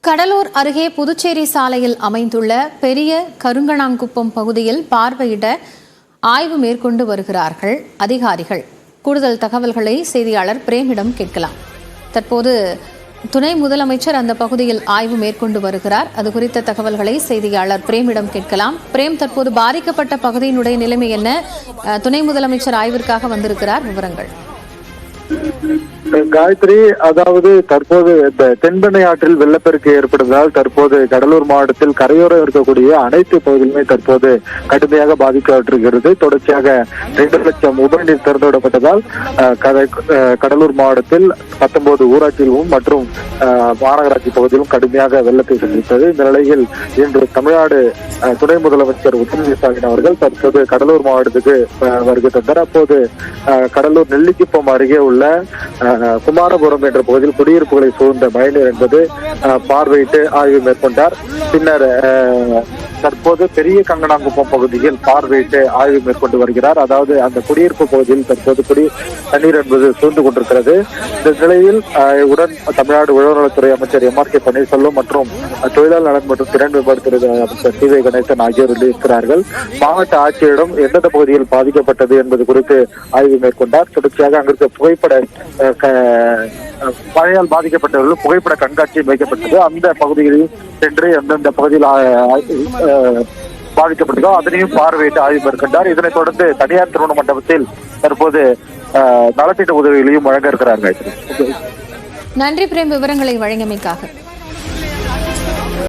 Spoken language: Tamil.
கடலூர் அருகே புதுச்சேரி சாலையில் அமைந்துள்ள பெரிய கருங்கணாங்குப்பம் பகுதியில் பார்வையிட ஆய்வு மேற்கொண்டு வருகிறார்கள் அதிகாரிகள். கூடுதல் தகவல்களை செய்தியாளர் பிரேமிடம் கேட்கலாம். தற்போது துணை முதலமைச்சர் அந்த பகுதியில் ஆய்வு மேற்கொண்டு வருகிறார். அது குறித்த தகவல்களை செய்தியாளர் பிரேமிடம் கேட்கலாம். பிரேம், தற்போது பாதிக்கப்பட்ட பகுதியினுடைய நிலைமை என்ன? துணை முதலமைச்சர் ஆய்விற்காக வந்திருக்கிறார், விவரங்கள். காயத்ரி, அதாவது தற்போது இந்த தென்பெண்ணை ஆற்றில் வெள்ளப்பெருக்கு ஏற்படுவதால் தற்போது கடலூர் மாவட்டத்தில் கரையோரம் இருக்கக்கூடிய அனைத்து பகுதிகளுமே தற்போது கடுமையாக பாதிக்கப்பட்டிருக்கிறது. தொடர்ச்சியாக 2 லட்சம் உபரிநீர் திறந்துவிடப்பட்டதால் கடலூர் மாவட்டத்தில் 19 ஊராட்சிகளும் மற்றும் மாநகராட்சி பகுதியிலும் கடுமையாக வெள்ளத்தை சந்தித்தது. இந்த நிலையில் இன்று தமிழ்நாடு துணை முதலமைச்சர் உதயநிதி ஸ்டாலின் அவர்கள் தற்போது கடலூர் மாவட்டத்துக்கு வருகை தந்தார். அப்போது கடலூர் நெல்லிக்குப்பம் அருகே உள்ள குமாரபுரம் என்ற பகுதியில் குடியிருப்புகளை சூழ்ந்த மழைநீர் என்பது பார்வையிட்டு ஆய்வு மேற்கொண்டார். பின்னர் தற்போது பெரிய கங்கணாங்குப்பம் பகுதியில் பார்வையிட்டு ஆய்வு மேற்கொண்டு வருகிறார். அதாவது அந்த குடியிருப்பு பகுதியில் தற்போது தண்ணீர் என்பது சூழ்ந்து கொண்டிருக்கிறது. இந்த நிலையில் உடன் தமிழ்நாடு உழவுநலத்துறை அமைச்சர் MRK பன்னீர்செல்வம் மற்றும் தொழிலாளர் நலன் மற்றும் திறன் மேம்பாட்டுத்துறை அமைச்சர் TV கணேசன் ஆகியோர் இருக்கிறார்கள். மாவட்ட ஆட்சியரிடம் எந்தெந்த பகுதியில் பாதிக்கப்பட்டது என்பது குறித்து ஆய்வு மேற்கொண்டார். தொடர்ச்சியாக அங்கிருக்க புகைப்பட மழையால் பாதிக்கப்பட்டவர்கள் புகைப்பட கண்காட்சி வைக்கப்பட்டது. அந்த பகுதிகளில் சென்று எந்தெந்த பகுதியில் பாதிக்கப்பட்டதோ அதனையும் பார்வையிட்டு ஆய்வு மேற்கொண்டார். இதனைத் தொடர்ந்து தனியார் திருமண மண்டபத்தில் தற்போது நலத்திட்ட உதவிகளையும் வழங்க இருக்கிறார்கள். நன்றி பிரேம், விவரங்களை வழங்கியமைக்காக.